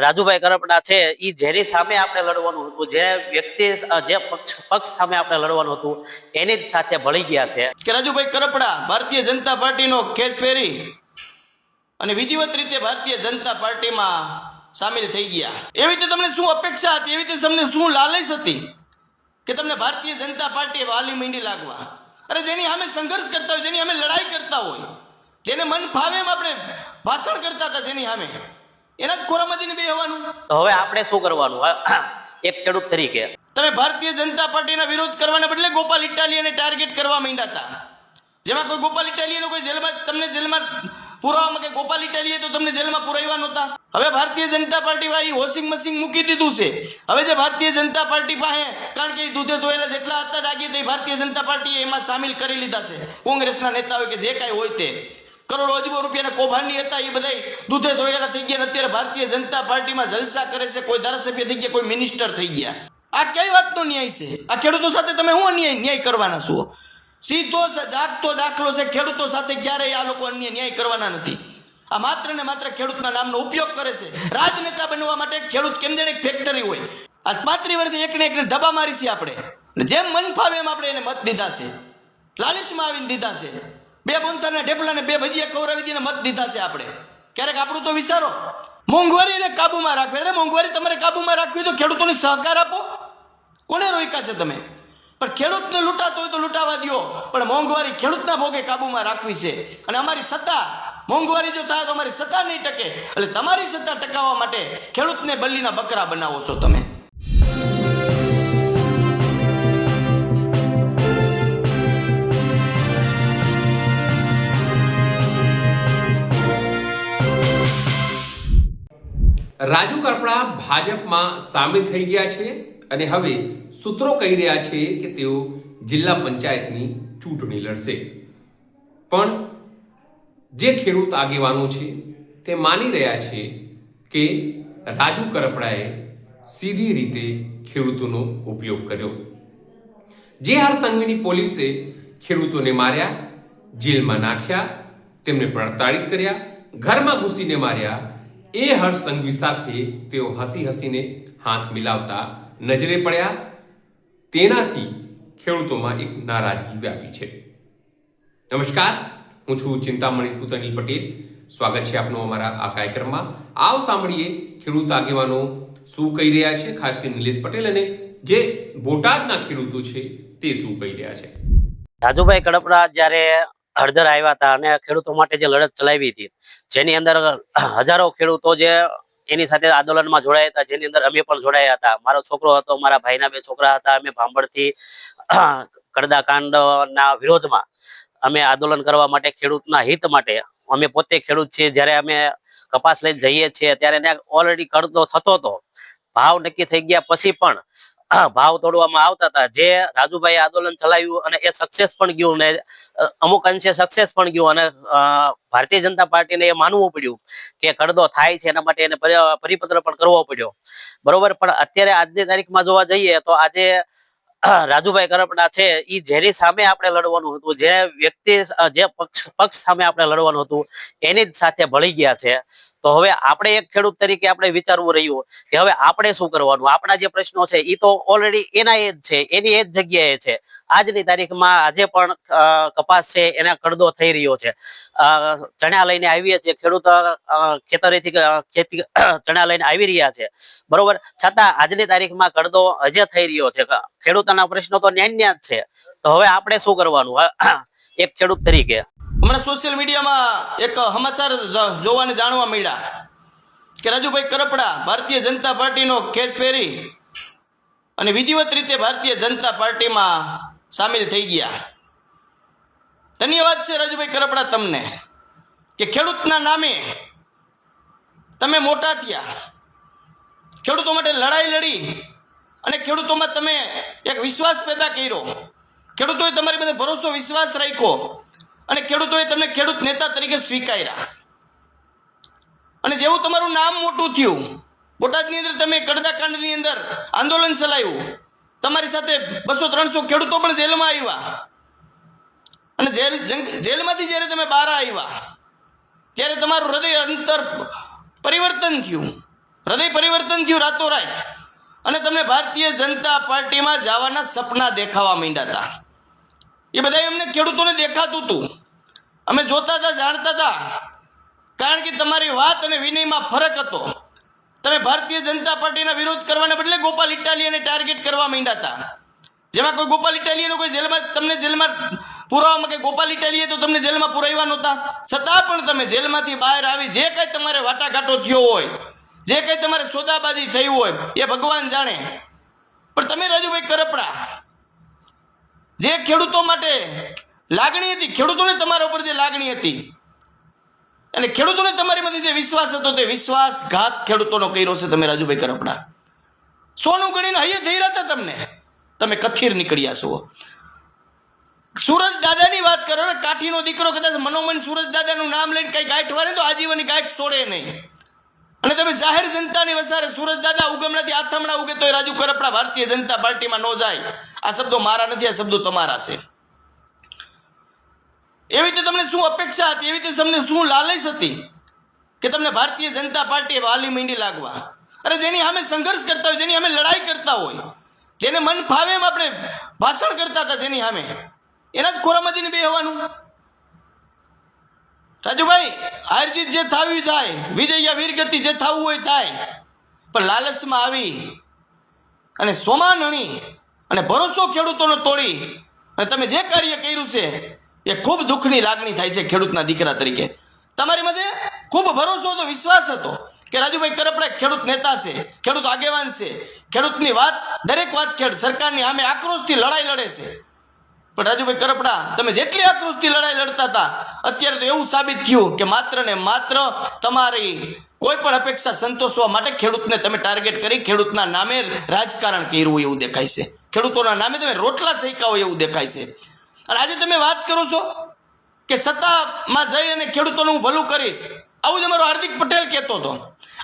રાજુભાઈ કરપડા છે એ જેની સામે આપણે લડવાનું હતું, જે વ્યક્તિ જે પક્ષ સામે આપણે લડવાનું હતું એની જ સાથે ભળી ગયા છે કે રાજુભાઈ કરપડા ભારતીય જનતા પાર્ટીનો ખેસ પહેરી અને વિધિવત રીતે ભારતીય જનતા પાર્ટીમાં સામેલ થઈ ગયા. એવી રીતે તમને શું અપેક્ષા હતી, એવી રીતે તમને શું લાલચ હતી કે તમને ભારતીય જનતા પાર્ટીએ વાલી મીંડી લાગવા? અરે જેની સામે સંઘર્ષ કરતા હોય, જેની સામે લડાઈ કરતા હોય, જેને મન ફાવે એમ આપણે ભાષણ કરતા હતા, જેની સામે એના જ ખોરામાંથી બે હોવાનું. તો હવે આપણે શું કરવાનું? એક ખેડૂત તરીકે તમે ભારતીય જનતા પાર્ટીના વિરોધ કરવાના બદલે ગોપાલ ઇટાલિયાને ટાર્ગેટ કરવા માંડ્યા હતા, જેમાં કોઈ ગોપાલ ઇટાલિયાનો કોઈ જેલમાં તમને જેલમાં પુરાવામાં કે ગોપાલ ઇટાલિયા તો તમને જેલમાં પુરાવ્યા નહોતા. હવે ભારતીય જનતા પાર્ટી વાળી વોશિંગ મશીન મૂકી દીધું છે. હવે જે ભારતીય જનતા પાર્ટી પાસે, કારણ કે દૂધે ધોયેલા જેટલા હતા ડાગી તે ભારતીય જનતા પાર્ટીએ એમાં સામેલ કરી લીધા છે. કોંગ્રેસના નેતા હોય કે જે કાંઈ હોય તે કરોડો અજબો રૂપિયાના કૌભાંડી હતા એ બધા દૂધે ધોયેલા થઈ ગયા. અત્યારે ભારતીય જનતા પાર્ટીમાં જલસા કરે છે, કોઈ ધારાસભ્ય થઈ ગયા, કોઈ મિનિસ્ટર થઈ ગયા. આ કઈ વાતનો ન્યાય છે? આ ખેડૂતો સાથે તમે શું ન્યાય કરવાના છો? સીધો જાગતો દાખલો છે, ખેડૂતો સાથે ક્યારેય આ લોકો ન્યાય કરવાના નથી. આ માત્ર ને માત્ર ખેડૂતના નામનો ઉપયોગ કરે છે રાજનેતા બનવા માટે. ખેડૂત કેમ જાણે ફેક્ટરી હોય. આ 35 વર્ષથી એકને એકને દબા મારી છે આપણે, જેમ મન ફાવે એમ આપણે એને મત દીધા છે, લાલચમાં આવીને દીધા છે. 2 બોનતાના ઢેપલાને 2 ભજીયા ખવડાવી દઈને મત દીધા છે આપણે. ક્યારેક આપણું તો વિચારો. મોંઘવારીને કાબુમાં રાખવી, અરે મોંઘવારી તમારે કાબુમાં રાખવી તો ખેડૂતોને સહકાર આપો. કોને રોક્યા છે તમે? પણ ખેડૂતને લૂંટાતો હોય તો લૂંટાવા દો, પણ મોંઘવારી ખેડૂતના ભોગે કાબુમાં રાખવી છે. અને અમારી સત્તા, મોંઘવારી જો થાય તો અમારી સત્તા નહીં ટકે. એટલે તમારી સત્તા ટકાવવા માટે ખેડૂતને બલ્લીના બકરા બનાવો છો તમે. રાજુ કરપડા ભાજપમાં સામેલ થઈ ગયા છે અને હવે સૂત્રો કહી રહ્યા છે કે તેઓ જિલ્લા પંચાયતની ચૂંટણી લડશે. પણ જે ખેડૂત આગેવાનો છે તે માની રહ્યા છે કે રાજુ કરપડાએ સીધી રીતે ખેડૂતોનો ઉપયોગ કર્યો. જે આર સંઘની પોલીસે ખેડૂતોને માર્યા, જેલમાં નાખ્યા, તેમને પ્રતાડિત કર્યા, ઘરમાં ઘૂસીને માર્યા, એ હર્ષ સંઘવી સાથે તેઓ હસી હસીને હાથ મિલાવતા નજરે પડ્યા. તેનાથી ખેડૂતોમાં એક નારાજગી વ્યાપી છે. નમસ્કાર, હું છું ચિંતામણી પુતનીલ પટેલ. સ્વાગત છે આપનું અમારા આ કાર્યક્રમમાં. આવો સાંભળીએ ખેડૂત આગેવાનો શું કહી રહ્યા છે, ખાસ કરીને નિલેશ પટેલ અને જે બોટાદના ખેડૂતો છે તે શું કહી રહ્યા છે. રાજુભાઈ કરપડા જ્યારે હળદર આવ્યા હતા અને ખેડૂતો માટે જે લડત ચલાવી હતી, જેની અંદર હજારો ખેડૂતો જે એની સાથે આંદોલનમાં જોડાયા હતા, જેની અંદર અમે પણ જોડાયા હતા. મારો છોકરો હતો, મારા ભાઈના 2 છોકરા હતા. અમે ભાંભળથી કડદાકાંડના વિરોધમાં અમે આંદોલન કરવા માટે, ખેડૂતના હિત માટે, અમે પોતે ખેડૂત છીએ. જ્યારે અમે કપાસ લઈને જઈએ છીએ ત્યારે ઓલરેડી કડદો થતો હતો. ભાવ નક્કી થઈ ગયા પછી પણ ભાવ તોડવામાં આવતા હતા. જે રાજુભાઈ આંદોલન ચલાવ્યું અને એ સક્સેસ પણ ગયું ને અમુક અંશે સક્સેસ પણ ગયું. અને ભારતીય જનતા પાર્ટીને એ માનવું પડ્યું કે કડદો થાય છે, એના માટે એને પરિપત્ર પણ કરવો પડ્યો. બરોબર. પણ અત્યારે આજની તારીખમાં જોવા જઈએ તો આજે રાજુભાઈ કરપડા છે એ જેની સામે આપણે લડવાનું હતું, જે વ્યક્તિ જે પક્ષ સામે આપણે લડવાનું હતું એની જ સાથે ભળી ગયા છે. તો હવે આપણે એક ખેડૂત તરીકે આપણે વિચારવું રહ્યું કે હવે આપણે શું કરવાનું. આપણા જે પ્રશ્નો છે એ તો ઓલરેડી એના એ જ છે, એની એ જ જગ્યાએ છે. આજની તારીખમાં આજે પણ કપાસ છે એના કડદો થઈ રહ્યો છે. ચણા લઈને આવીએ છીએ, ખેડૂત ખેતરેથી ખેતી ચણા લઈને આવી રહ્યા છે. બરોબર. છતાં આજની તારીખમાં કડદો હજે થઈ રહ્યો છે. ખેડૂતોના પ્રશ્નો તો ન્યાય જ છે. તો હવે આપણે શું કરવાનું એક ખેડૂત તરીકે? હમણાં સોશિયલ મીડિયામાં એક સમાચાર જોવાને જાણવા મળ્યા કે રાજુભાઈ કરપડા ભારતીય જનતા પાર્ટીનો ખેસ પહેરી અને વિધિવત રીતે ભારતીય જનતા પાર્ટીમાં સામેલ થઈ ગયા. ધન્યવાદ છે રાજુભાઈ કરપડા તમને કે ખેડૂતના નામે તમે મોટા થયા, ખેડૂતો માટે લડાઈ લડી અને ખેડૂતોમાં તમે એક વિશ્વાસ પેદા કર્યો. ખેડૂતોએ તમારી બધે ભરોસો વિશ્વાસ રાખ્યો અને ખેડૂતોએ તમને ખેડૂત નેતા તરીકે સ્વીકાર્યા. અને જેવું તમારું નામ મોટું થયું, બોટાદની અંદર તમે કડદાકાંડની અંદર આંદોલન ચલાવ્યું, તમારી સાથે 200-300 ખેડૂતો પણ જેલમાં આવ્યા. અને જેલમાંથી જ્યારે તમે બહાર આવ્યા ત્યારે તમારું હૃદય અંતર પરિવર્તન થયું. હૃદય પરિવર્તન થયું રાતોરાત અને તમને ભારતીય જનતા પાર્ટીમાં જવાના સપના દેખાવા માંડ્યા હતા. એ બધા અમને ખેડૂતોને દેખાતું હતું, અમે જોતા હતા, જાણતા હતા, કારણ કે તમારી વાત અને વિનયમાં ફરક હતો. તમે ભારતીય જનતા પાર્ટીના વિરોધ કરવાને બદલે ગોપાલ ઇટાલિયાને ટાર્ગેટ કરવા માંડ્યા હતા. જેમાં કોઈ ગોપાલ ઇટાલિયાનો કોઈ જેલમાં પુરાવામાં કે ગોપાલ ઇટાલિયા તો તમને જેલમાં પુરાવ્યા નહોતા, છતાં પણ તમે જેલમાંથી બહાર આવી જે કંઈ તમારે વાટાઘાટો થયો હોય, જે કંઈ તમારે સોદાબાજી થઈ હોય એ ભગવાન જાણે. પણ તમે રાજુભાઈ કરપડા, જે ખેડૂતો માટે લાગણી હતી, ખેડૂતોને તમારા ઉપર જે લાગણી હતી અને ખેડૂતોને તમારીમાંથી જે વિશ્વાસ હતો તે વિશ્વાસઘાત ખેડૂતોનો કર્યો છે તમે રાજુભાઈ કરપડા. સોનું ગણીને હૈયે થઈ રહ્યા હતા તમને, તમે કથીર નીકળ્યા છો. સુરજ દાદાની વાત કરો ને, કાઠીનો દીકરો કદાચ મનોમન સુરજ દાદાનું નામ લઈને કઈ ગાંઠ વાળે તો આજીવનની ગાંઠ છોડે નહીં. અને તમે જાહેર જનતાની વસારે સુરજ દાદા ઉગમણાથી આથમણા ઉગે તો રાજુ કરપડા ભારતીય જનતા પાર્ટીમાં ન જાય. આ શબ્દો મારા નથી, આ શબ્દો તમારા છે. એવી રીતે તમને શું અપેક્ષા હતી, એવી રીતે તમને શું લાલચ હતી કે તમને ભારતીય જનતા પાર્ટીએ વાલી મીંડી લાગવા? અરે જેની સામે સંઘર્ષ કરતા હોય, જેની સામે લડાઈ કરતા હોય, જેને મન ફાવે એમ આપણે ભાષણ કરતા હતા, જેની સામે એના જ ખોરામાં જઈને બેહવાનું. રાજુભાઈ, હાર જીત જે થાવી થાય, વિજય યા વીરગતિ જે થવું હોય થાય, પણ લાલચમાં આવી અને સોમાન હણી અને ભરોસો ખેડૂતોનો તોડી અને તમે જે કાર્ય કર્યું છે એ ખૂબ દુઃખની લાગણી થાય છે ખેડૂતના દીકરા તરીકે. તમારી મધ્ય ખૂબ ભરોસો હતો, વિશ્વાસ હતો કે રાજુભાઈ કરપડા ખેડૂત નેતા છે, ખેડૂત આગેવાન છે, ખેડૂતની વાત દરેક વાત સરકારની સામે આક્રોશથી લડાઈ લડે છે. પણ રાજુભાઈ કરપડા, તમે જેટલી આક્રોશથી લડાઈ લડતા હતા, અત્યારે તો એવું સાબિત થયું કે માત્ર ને માત્ર તમારી કોઈ પણ અપેક્ષા સંતોષવા માટે ખેડૂતને તમે ટાર્ગેટ કરી ખેડૂતના નામે રાજકારણ કર્યું એવું દેખાય છે, ખેડૂતોના નામે તમે રોટલા શેકા હોય એવું દેખાય છે. અને આજે તમે વાત કરો છો કે સત્તામાં જઈ અને ખેડૂતોનું હું ભલું કરીશ, આવું જ અમારો હાર્દિક પટેલ કહેતો હતો,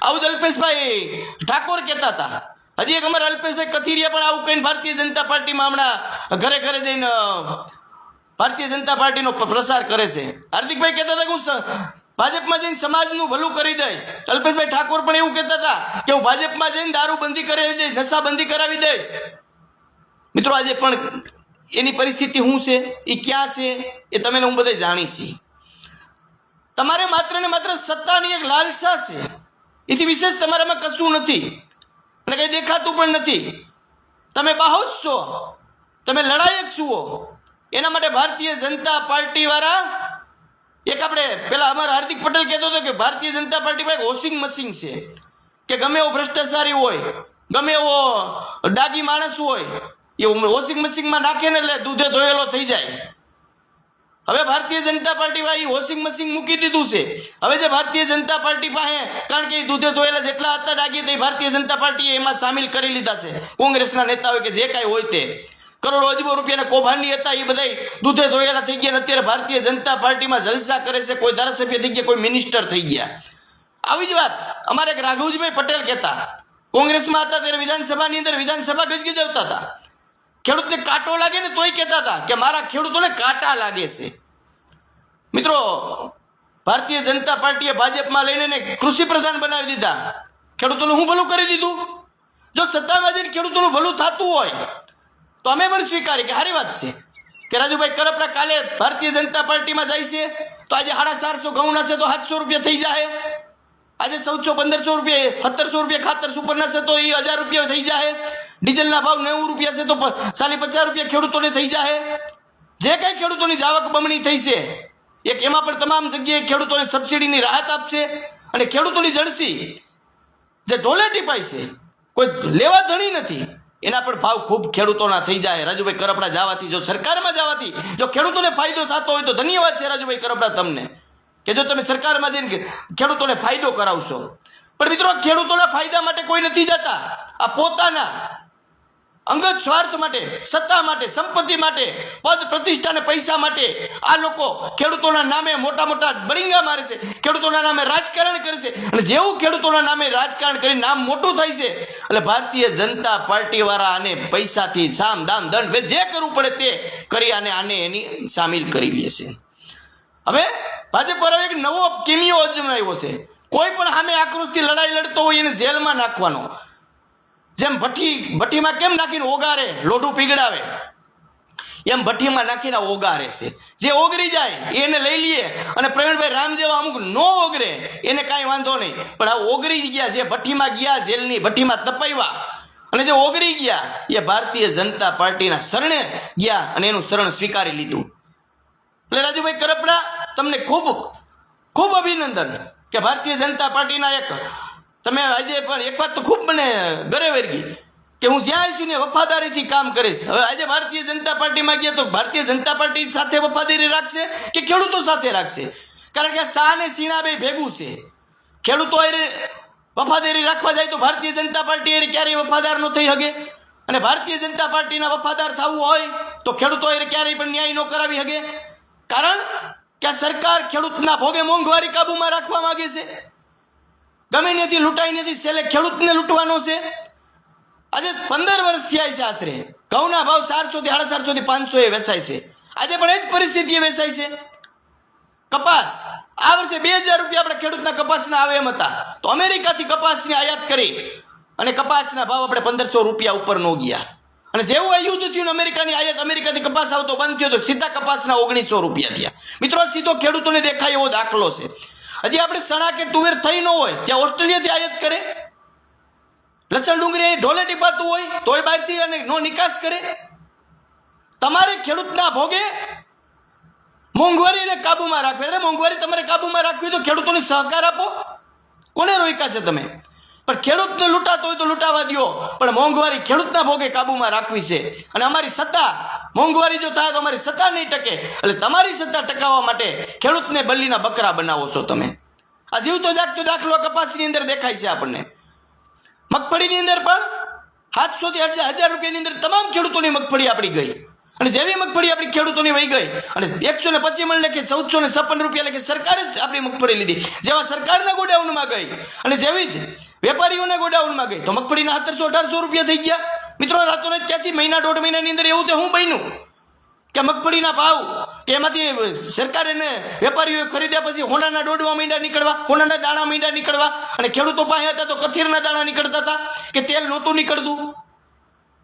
આવું જ અલ્પેશભાઈ ઠાકોર કહેતા હતા. હજી એક અમારા અલ્પેશભાઈ કથિરિયા પણ આવું કહીને ભારતીય જનતા પાર્ટીમાં હમણાં ઘરે ઘરે જઈને ભારતીય જનતા પાર્ટીનો પ્રસાર કરે છે. હાર્દિકભાઈ કહેતા હતા કે હું ભાજપમાં જઈને સમાજનું ભલું કરી દઈશ. અલ્પેશભાઈ ઠાકોર પણ એવું કહેતા હતા કે હું ભાજપમાં જઈને દારૂબંધી કરી દઈશ, નશાબંધી કરાવી દઈશ. મિત્રો, આજે પણ એની પરિસ્થિતિ શું છે, એ ક્યાં છે, એ તમે હું બધા જાણી છીએ. તમારે માત્ર ને માત્ર સત્તાની એક લાલસા છે, એથી વિશેષ તમારામાં કશું નથી અને કંઈ દેખાતું પણ નથી. તમે બાહુજ છો, તમે લડાયક છો. એના માટે ભારતીય જનતા પાર્ટી વાળા એક આપણે પેલા અમારા હાર્દિક પટેલ કહેતો હતો કે ભારતીય જનતા પાર્ટીમાં એક વોશિંગ મશીન છે કે ગમે એવો ભ્રષ્ટાચારી હોય, ગમે એવો ડાગી માણસ હોય, એ વોશિંગ મશીનમાં નાખે ને એટલે દૂધે ધોયેલો થઈ જાય. હવે ભારતીય જનતા પાર્ટી વાળી વોશિંગ મશીન મૂકી દીધું છે. હવે જે ભારતીય જનતા પાર્ટી પાસે, કારણ કે એ દૂધે ધોયેલા જેટલા હતા ડાગી, તે ભારતીય જનતા પાર્ટીએ એમાં સામેલ કરી લીધા છે. કોંગ્રેસના નેતાઓ કે જે કાંઈ હોય તે કરોડો અજબો રૂપિયાના કૌભાંડી હતા, એ બધા દૂધે ધોયેલા થઈ ગયા. અત્યારે ભારતીય જનતા પાર્ટીમાં જલસા કરે છે, કોઈ ધારાસભ્ય થઈ ગયા, કોઈ મિનિસ્ટર થઈ ગયા. આવી જ વાત અમારે એક રાઘવજીભાઈ પટેલ કહેતા, કોંગ્રેસમાં હતા ત્યારે વિધાનસભાની અંદર વિધાનસભા ગજગજાવતા હતા. ખેડૂતને કાંટો લાગે ને તોય કહેતા હતા કે મારા ખેડૂતોને કાંટા લાગે છે. મિત્રો, ભારતીય જનતા પાર્ટીએ ભાજપમાં લઈને કૃષિ પ્રધાન બનાવી દીધા. ખેડૂતોનું હું ભલું કરી દીધું. જો સત્તામાં જઈને ખેડૂતોનું ભલું થતું હોય તો અમે પણ સ્વીકારીએ કે સારી વાત છે કે રાજુભાઈ કરપડા કાલે ભારતીય જનતા પાર્ટીમાં જાય છે તો આજે 450 ઘઉંના છે તો 700 રૂપિયા થઈ જાય. આજે 1400-1500 રૂપિયા, 1700 રૂપિયા ખાતર સુપરના છે તો એ 1000 રૂપિયા થઈ જાય. ડીઝલના ભાવ 90 રૂપિયા છે તો 50 રૂપિયા ખેડૂતોને થઈ જાય. જે કાંઈ ખેડૂતોની જાવક બમણી થઈ છે, એક એમાં પણ તમામ જગ્યાએ ખેડૂતોને સબસિડીની રાહત આપશે. અને ખેડૂતોની જળસી જે ઢોલે ટીપાય છે, કોઈ લેવા ધણી નથી, એના પણ ભાવ ખૂબ ખેડૂતોના થઈ જાય. રાજુભાઈ કરપડા જવાથી, જો સરકારમાં જવાથી જો ખેડૂતોને ફાયદો થતો હોય તો ધન્યવાદ છે રાજુભાઈ કરપડા તમને, કે જો તમે સરકારમાં જઈને ખેડૂતોને ફાયદો કરાવશો. પણ મિત્રો, ખેડૂતોના ફાયદા માટે કોઈ નથી જતા. આ પોતાના અંગત સ્વાર્થ માટે, સત્તા માટે, સંપત્તિ માટે, પદ પ્રતિષ્ઠા અને પૈસા માટે આ લોકો ખેડૂતોના નામે મોટા મોટા બળિંગા મારે છે, ખેડૂતોના નામે રાજકારણ કરે છે. અને જેવું ખેડૂતોના નામે રાજકારણ કરી નામ મોટું થાય છે એટલે ભારતીય જનતા પાર્ટી વાળા આને પૈસાથી સામ દામ દંડ ભેદ જે કરવું પડે તે કરી આને એની સામેલ કરી લે છે. હવે ભાજપ પર એક નવો કિમિયો અજમાવ્યો છે કોઈ પણ સામે આક્રોશથી લડાઈ લડતો હોય એને જેલમાં નાખવાનો. જેમ ભઠ્ઠીમાં કેમ નાખીને ઓગારે, લોઢું પીગળાવે, એમ ભઠ્ઠીમાં નાખીને ઓગારે છે. જે ઓગરી જાય એને લઈ લઈએ, અને પ્રવીણભાઈ રામ જેવા અમુક નો ઓગરે એને કાંઈ વાંધો નહીં, પણ આ ઓગરી ગયા, જે ભઠ્ઠીમાં ગયા, જેલની ભઠ્ઠીમાં તપાવ્યા અને જે ઓગરી ગયા એ ભારતીય જનતા પાર્ટીના શરણે ગયા અને એનું શરણ સ્વીકારી લીધું. એટલે રાજુભાઈ કરપડા, તમને ખૂબ ખૂબ અભિનંદન કે ભારતીય જનતા પાર્ટીના એક તમે આજે પણ એક વાત તો ખૂબ મને ગરે વર્ગી કે હું જ્યાં આવીશું ને વફાદારીથી કામ કરીશ. હવે આજે ભારતીય જનતા પાર્ટીમાં ગયા તો ભારતીય જનતા પાર્ટી સાથે વફાદારી રાખશે કે ખેડૂતો સાથે રાખશે? કારણ કે સા ને સીણા બે ભેગું છે. ખેડૂતો વફાદારી રાખવા જાય તો ભારતીય જનતા પાર્ટી ક્યારેય વફાદાર ન થઈ શકે, અને ભારતીય જનતા પાર્ટીના વફાદાર થવું હોય તો ખેડૂતો ક્યારેય પણ ન્યાય ન કરાવી શકે. કારણ કે આ સરકાર ખેડૂતના ભોગે મોંઘવારી કાબૂમાં રાખવા માંગે છે. ગમે ત્યાંથી લૂંટાઈ નથી, છેલ્લે ખેડૂતને લૂંટવાનો છે. આજે 15 વર્ષ થયા છે આશરે. ઘઉંના ભાવ 400 થી 450 થી 500 એ વેચાય છે. આજે પણ એ જ પરિસ્થિતિ વેચાય છે. કપાસ આ વર્ષે 2000 રૂપિયા આપણે ખેડૂતના કપાસના આવે એમ હતા, તો અમેરિકાથી કપાસની આયાત કરી અને કપાસના ભાવ આપણે 1500 રૂપિયા ઉપર નો ગયા. અને જેવું આ યુદ્ધ થયું, અમેરિકાની આયાત, અમેરિકાથી કપાસ આવતો બંધ થયો તો સીધા કપાસના 1900 રૂપિયા થયા. મિત્રો, સીધો ખેડૂતોને દેખાય એવો દાખલો છે. હજી આપણે ચણા કે તુવેર થઈ ન હોય ત્યાં ઓસ્ટ્રેલિયાથી આયાત કરે, લસણ ડુંગળી ઢોલે ટીપાતું હોય તોય બહારથી અને નો નિકાસ કરે. તમારે ખેડૂતના ભોગે મોંઘવારીને કાબૂમાં રાખવી. અરે મોંઘવારી તમારે કાબૂમાં રાખવી તો ખેડૂતોને સહકાર આપો. કોને રોક્યા છે તમે? પણ ખેડૂતને લૂંટાતો હોય તો લૂંટાવા દો, પણ મોંઘવારી ખેડૂતના ભોગે કાબૂમાં રાખવી છે. અને અમારી સત્તા, મોંઘવારી જો થાય તો અમારી સત્તા નહીં ટકે. એટલે તમારી સત્તા ટકાવવા માટે ખેડૂતને બલીના બકરા બનાવો છો તમે. આ જીવતો જાગતો દાખલો કપાસની અંદર દેખાય છે આપણને. મગફળીની અંદર પણ 700 થી 1000 રૂપિયાની અંદર તમામ ખેડૂતોની મગફળી આપણી ગઈ. અને જેવી મગફળી આપણી ખેડૂતોની વહી ગઈ અને 125 મણ લેખે 1456 રૂપિયા લેખે સરકારે જ આપણી મગફળી લીધી. જેવા સરકારના ગોડાઉનમાં ગઈ અને જેવી જ વેપારીઓના ગોડાઉનમાં ગઈ તો મગફળીના 1700-1800 રૂપિયા થઈ ગયા. મિત્રો, રાતોરાત ત્યાંથી મહિના 1.5 મહિનાની અંદર એવું તે હું બન્યું કે મગફળીના ભાવ કે એમાંથી સરકારે ને વેપારીઓએ ખરીદ્યા પછી હોનાના દોડવા માંડ્યા નીકળવા, હોનાના દાણા માંડ્યા નીકળવા, અને ખેડૂતો પાસે હતા તો કથીરના દાણા નીકળતા હતા કે તેલ નહોતું નીકળતું.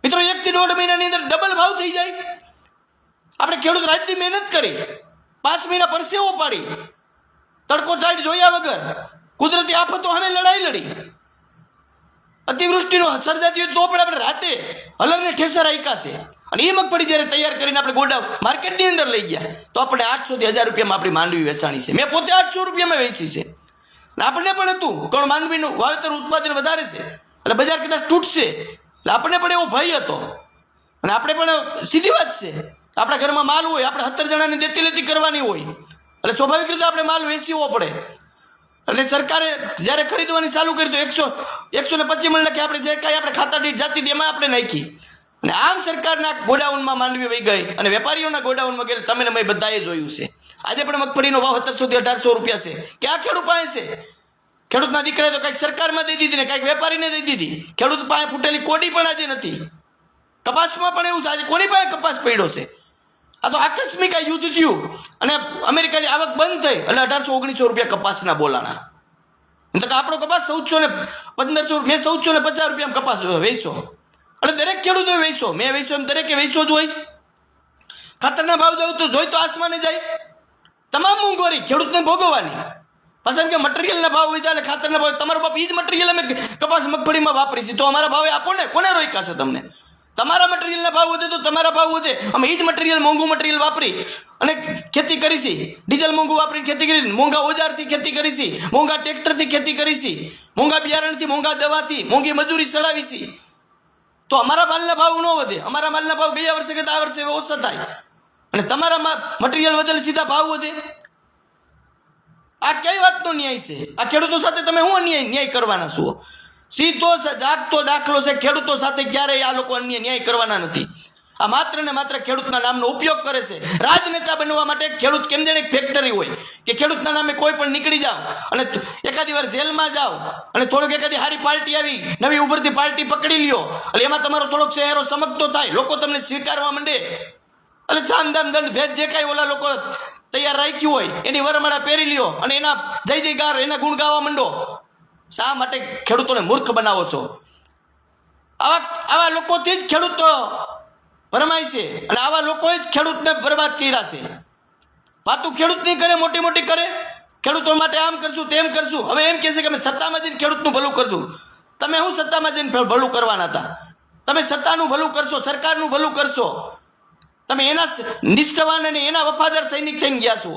મિત્રો, 1 થી 1.5 મહિનાની અંદર ડબલ ભાવ થઈ જાય. આપણે ખેડૂત રાતની મહેનત કરી, 5 મહિના પરસેવો પાડી, તડકો ટાઈટ જોયા વગર કુદરતી આફતો સામે લડાઈ લડી, અતિવૃષ્ટિનો સર્જાતી હોય તો પણ આપણે રાતે હલરને ઠેસર આયકા છે. અને એ મગફળી જ્યારે તૈયાર કરીને આપણે ગોડાઉન માર્કેટની અંદર લઈ ગયા તો આપણે 800 થી 1000 રૂપિયામાં આપણી માંડવી વેચાણી છે. મેં પોતે 800 રૂપિયામાં વેચી છે. અને આપણને પણ હતું કારણ માંડવીનું વાવેતર ઉત્પાદન વધારે છે એટલે બજાર કદાચ તૂટશે, એટલે આપણને પણ એવો ભય હતો. અને આપણે પણ સીધી વાત છે, આપણા ઘરમાં માલ હોય, આપણે 17 જણાની દેતી લેતી કરવાની હોય, એટલે સ્વાભાવિક રીતે આપણે માલ વેચવો પડે. એટલે સરકારે જ્યારે ખરીદવાની ચાલુ કરી તો 125 મણ લખે આપણે જે કાંઈ આપણે ખાતા દીઠ જાતી એમાં આપણે નાખી. અને આમ સરકારના ગોડાઉનમાં માંડવી વહી ગઈ અને વેપારીઓના ગોડાઉનમાં ગઈ. તમે મેં બધાએ જોયું છે. આજે પણ મગફળીનો ભાવ 1700 થી 1800 રૂપિયા છે. ક્યાં ખેડૂત પાસે છે? ખેડૂતના દીકરાએ તો કંઈક સરકારમાં દઈ દીધી ને કંઈક વેપારીને દઈ દીધી. ખેડૂત પાસે ફૂટેલી કોડી પણ આજે નથી. કપાસમાં પણ એવું છે, આજે કોની પાસે કપાસ પડ્યો છે? આ તો આકસ્મિક આ યુદ્ધ થયું અને અમેરિકાની આવક બંધ થઈ એટલે 1800-1900 રૂપિયા કપાસના બોલાણા. આપણો કપાસ 1415 મેં 1450 રૂપિયા કપાસ વેચો. એટલે દરેક ખેડૂતોએ વેચો, મેં વેચો એમ દરેકે વેચો જ હોય. ખાતરના ભાવ જવું તો જોઈ તો આસમાને જાય. તમામ મોંઘવારી ખેડૂતને ભોગવવાની. પાછા એમ કે મટીરિયલના ભાવ હોય એટલે ખાતરના ભાવ, તમારો બાપ એ જ મટીરિયલ અમે કપાસ મગફળીમાં વાપરી છે તો અમારા ભાવે આપો ને. કોને રોક્યા છે તમને? તમારા મટીરિયલના ભાવ વધે તો તમારા ભાવ વધે. અમે એ જ મટીરિયલ, મોંઘું મટીરિયલ વાપરી અને ખેતી કરી છે. ડીઝલ મોંઘું વાપરીને ખેતી કરી, મોંઘા ઓજારથી ખેતી કરી છે, મોંઘા ટ્રેક્ટરથી ખેતી કરી છે, મોંઘા બિયારણથી, મોંઘા દવાથી, મોંઘી મજૂરી ચડાવી છે. તો અમારા માલના ભાવ ન વધે. અમારા માલના ભાવ ગયા વર્ષે કરતા આ વર્ષે ઓછા થાય અને તમારા મટીરિયલ વધે સીધા ભાવ વધે. આ કઈ વાતનો ન્યાય છે? આ ખેડૂતો સાથે તમે શું ન્યાય કરવાના છો? સીધો જાગતો દાખલો છે. ખેડૂતો સાથે ક્યારેય આ લોકો અન્ય ન્યાય કરવાના નથી. આ માત્ર ને માત્ર ખેડૂતના નામનો ઉપયોગ કરે છે રાજનેતા બનવા માટે. ખેડૂત કેમ જાણે એક ફેક્ટરી હોય કે ખેડૂતના નામે કોઈ પણ નીકળી જાઓ અને એકાદી વાર જેલમાં જાઓ અને થોડુંક એકાદી સારી પાર્ટી આવી, નવી ઉભરતી પાર્ટી પકડી લ્યો એટલે એમાં તમારો થોડોક ચહેરો ચમકતો થાય, લોકો તમને સ્વીકારવા માંડે. એટલે સામ દામ દંડ ભેદ જે કાંઈ ઓલા લોકો તૈયાર રાખ્યું હોય એની વરમાળા પહેરી લ્યો અને એના જય જયકાર એના ગુણ ગાવા માંડો. શા માટે ખેડૂતોને મૂર્ખ બનાવો છો? આવા લોકોથી જ ખેડૂતો ભરમાય છે અને આવા લોકોએ જ ખેડૂતને બરબાદ કર્યા છે. વાતું ખેડૂત નહીં કરે, મોટી મોટી કરે, ખેડૂતો માટે આમ કરશું તેમ કરશું. હવે એમ કહે છે કે અમે સત્તામાં જઈને ખેડૂતનું ભલું કરશું. તમે શું સત્તામાં જઈને ભલું કરવાના હતા? તમે સત્તાનું ભલું કરશો, સરકારનું ભલું કરશો. તમે એના નિષ્ઠાવાન અને એના વફાદાર સૈનિક થઈને ગયા છો.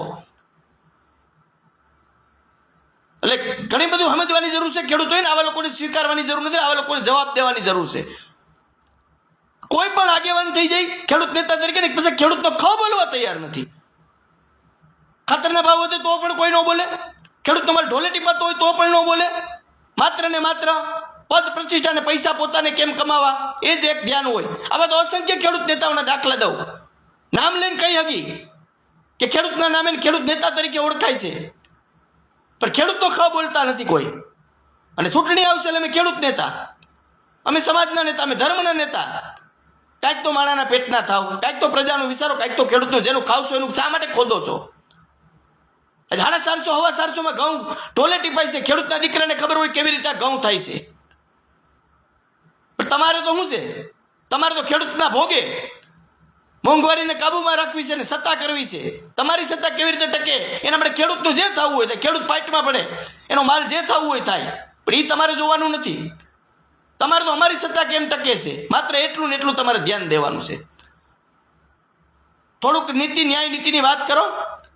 એટલે ઘણી બધું સમજવાની જરૂર છે ખેડૂતોને. આવા લોકોને સ્વીકારવાની જરૂર નથી, આવા લોકોને જવાબ દેવાની જરૂર છે. કોઈ પણ આગેવાન થઈ જાય ખેડૂત નેતા તરીકે ને પછી ખેડૂતનો ખ બોલવા તૈયાર નથી. ખાતરના ભાવ વધે તો પણ કોઈ ન બોલે, ખેડૂતનો માલ ઢોલે ટીપાતો હોય તો પણ ન બોલે. માત્ર ને માત્ર પદ પ્રતિષ્ઠા અને પૈસા પોતાને કેમ કમાવા એ જ એક ધ્યાન હોય. આવા તો અસંખ્ય ખેડૂત નેતાઓના દાખલા દઉં, નામ લઈને કહી હકી કે ખેડૂતના નામે ખેડૂત નેતા તરીકે ઓળખાય છે, પણ ખેડૂત તો ખ બોલતા નથી કોઈ. અને ચૂંટણી આવશે એટલે અમે ખેડૂત નેતા, અમે સમાજના નેતા, અમે ધર્મના નેતા. કાંઈક તો માણાના પેટના થાવ, કાંઈક તો પ્રજાનું વિચારો, કાંઈક તો ખેડૂતનું જેનું ખાવશો એનું શા માટે ખોદો છો? 450 450 ઘઉં ઢોલે ટીપાય છે. ખેડૂતના દીકરાને ખબર હોય કેવી રીતે ઘઉં થાય છે. પણ તમારે તો શું છે? તમારે તો ખેડૂતના ભોગે મોંઘવારીને કાબૂમાં રાખવી છે ને સત્તા કરવી છે. તમારી સત્તા કેવી રીતે ટકે એના માટે ખેડૂતનું જે થવું હોય થાય, ખેડૂત પાઇટમાં પડે, એનો માલ જે થવું હોય થાય, પણ એ તમારે જોવાનું નથી. તમારે તો અમારી સત્તા કેમ ટકે છે માત્ર એટલું ને એટલું તમારે ધ્યાન દેવાનું છે. થોડુંક નીતિ ન્યાય નીતિની વાત કરો.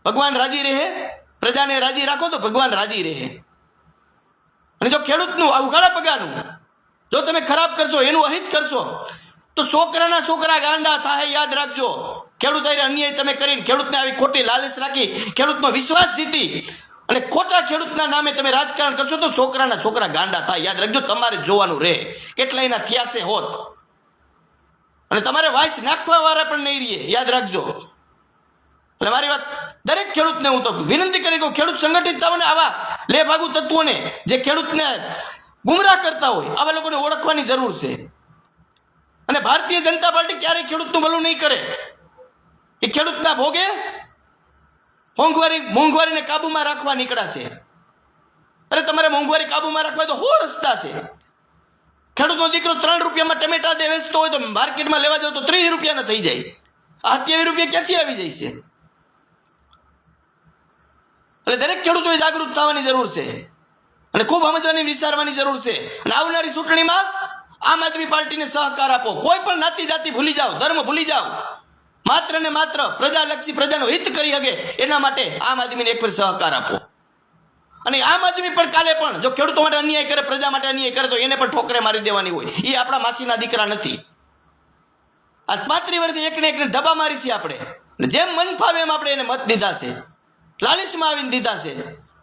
ભગવાન રાજી રહે, પ્રજાને રાજી રાખો તો ભગવાન રાજી રહે. અને જો ખેડૂતનું ઉઘાડા પગારનું જો તમે ખરાબ કરશો, એનું અહિત કરશો, તો છોકરા ગાંડા થાય. યાદ રાખજો, ખેડૂત અન્યાય તમે કરીને ખેડૂતને આવી ખોટી લાલચ રાખી, ખેડૂતનો વિશ્વાસ જીતી અને ખોટા ખેડૂતના નામે તમે રાજકારણ કરશો તો છોકરા ગાંડા થાય. યાદ રાખજો, તમારે જોવાનું રહે કેટલા એના થયા છે હોત. અને તમારે વાઇસ નાખવા વાળા પણ નહીં રહીએ, યાદ રાખજો. એટલે મારી વાત દરેક ખેડૂતને હું તો વિનંતી કરી કહું, ખેડૂત સંગઠિત થાવ ને આવા લેભાગુ તત્વોને જે ખેડૂતને ગુમરાહ કરતા હોય આવા લોકોને ઓળખવાની જરૂર છે. અને ભારતીય જનતા પાર્ટી ક્યારેય ખેડૂતનું ભલું નહીં કરે. એ ખેડૂતના ભોગે મોંઘવારીને કાબૂમાં રાખવા નીકળ્યા છે. અરે તમારે મોંઘવારી કાબૂમાં રાખવા તો રસ્તા છે. ખેડૂતનો દીકરો 3 રૂપિયામાં ટમેટા દે વેચતો હોય તો માર્કેટમાં લેવા જાવ તો 30 રૂપિયાના થઈ જાય. આ 27 રૂપિયા ક્યાંથી આવી જાય છે? એટલે દરેક ખેડૂતોએ જાગૃત થવાની જરૂર છે અને ખૂબ સમજવાની વિચારવાની જરૂર છે. અને આવનારી ચૂંટણીમાં આમ આદમી પાર્ટીને સહકાર આપો. કોઈ પણ નાતી જાતિ ભૂલી જાઓ, ધર્મ ભૂલી જાઓ, માત્ર ને માત્ર પ્રજાલક્ષી પ્રજાનું હિત કરી શકે એના માટે આમ આદમીને એક ફેર સહકાર આપો. અને આમ આદમી પણ કાલે પણ જો ખેડૂતો માટે અન્યાય કરે, પ્રજા માટે અન્યાય કરે તો એને પણ ઠોકરે મારી દેવાની હોય. એ આપણા માસીના દીકરા નથી. આ 35 વર્ષથી એકને એકને ધબા મારી છે આપણે. જેમ મન ફાવે એમ આપણે એને મત દીધા છે, લાલચમાં આવીને દીધા છે.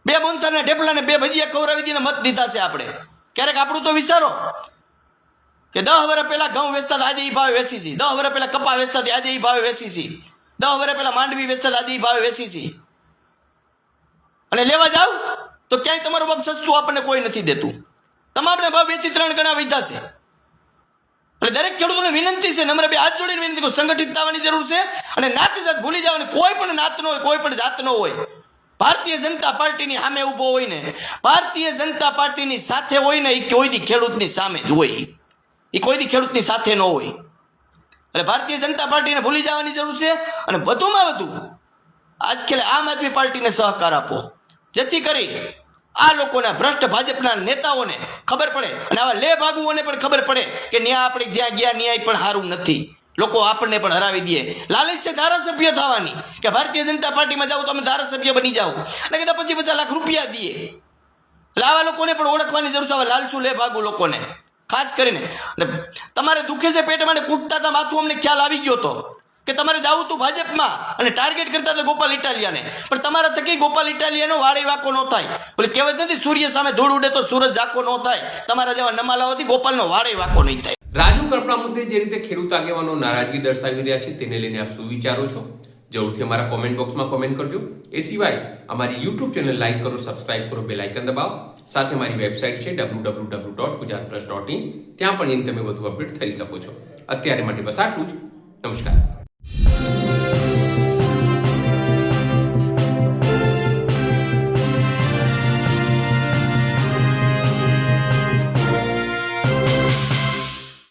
2 મોહનથાળના ઢેપલાને 2 ભજીયા ખવડાવી દઈને મત દીધા છે આપણે. ક્યારેક આપણું તો વિચારો કે 10 વર્ષ પહેલા ઘઉં વેચતા આજે એ ભાવે વેચી છે, 10 વર્ષ પહેલા કપા વેચતા આજે એ ભાવે વેચી છે, 10 વર્ષ પહેલા માંડવી વેચતા આજે એ ભાવે વેચી છે. અને લેવા જાવ તો ક્યાંય તમારો બાપ સસ્તું આપણને કોઈ નથી દેતું. તમામને ભાવ 2 થી 3 ગણા વધ્યા છે. એટલે દરેક ખેડૂતોને વિનંતી છે, નમ્ર 2 હાથ જોડીને વિનંતી કરું, સંગઠિત થવાની જરૂર છે. અને નાત જાત ભૂલી જવાની. કોઈ પણ નાતનો હોય, કોઈ પણ જાતનો હોય, ભારતીય જનતા પાર્ટીની સામે ઊભો હોય ને, ભારતીય જનતા પાર્ટીની સાથે હોય ને, એ કોઈથી ખેડૂતની સામે જ હોય. એ કોઈથી ખેડૂતની સાથે ન હોય. એટલે ભારતીય જનતા પાર્ટીને ભૂલી જવાની જરૂર છે. અને વધુમાં વધુ આજકાલ આમ આદમી પાર્ટીને સહકાર આપો, જેથી કરી આ લોકોના ભ્રષ્ટ ભાજપના નેતાઓને ખબર પડે અને આવા લે ભાગુઓને પણ ખબર પડે કે ન્યાય આપણે જ્યાં ગયા ન્યાય પણ સારું નથી. લોકો આપણને પણ હરાવી દે. લાલચ છે ધારાસભ્ય થવાની કે ભારતીય જનતા પાર્ટીમાં જાઓ તો અમે ધારાસભ્ય બની જાઓ અને કદાચ 25-50 લાખ રૂપિયા દઈએ. એટલે આવા લોકોને પણ ઓળખવાની જરૂર છે, આવા લાલચુ લે ભાગુ લોકોને ખાસ કરીને. તમારે દુખે છે પેટ માટે કૂટતા હતા માથું, અમને ખ્યાલ આવી ગયો હતો કે તમારે જવું હતું ભાજપમાં અને ટાર્ગેટ કરતા હતા ગોપાલ ઇટાલિયાને. પણ તમારા થકી ગોપાલ ઇટાલિયાનો વાળે વાકો ન થાય. એટલે કહેવત નથી સૂર્ય સામે ધૂળ ઉડે તો સૂરજ ઝાકો ન થાય. તમારા જેવા નમાલાઓથી ગોપાલનો વાળે વાકો નહીં થાય. રાજુ કરપડા મુદ્દે જે રીતે ખેડૂત આગેવાનો નારાજગી દર્શાવી રહ્યા છે તેને લઈને આપ શું વિચારો છો? જરૂરથી અમારા કોમેન્ટ બોક્સમાં કોમેન્ટ કરજો. એ સિવાય અમારી યુટ્યુબ ચેનલ લાઈક કરો, સબસ્ક્રાઇબ કરો, બેલ આઇકન દબાવો. સાથે મારી વેબસાઇટ છે www.gujaratplus.in, ત્યાં પણ તમે વધુ અપડેટ થઈ શકો છો. અત્યારે માટે બસ આટલું જ. નમસ્કાર.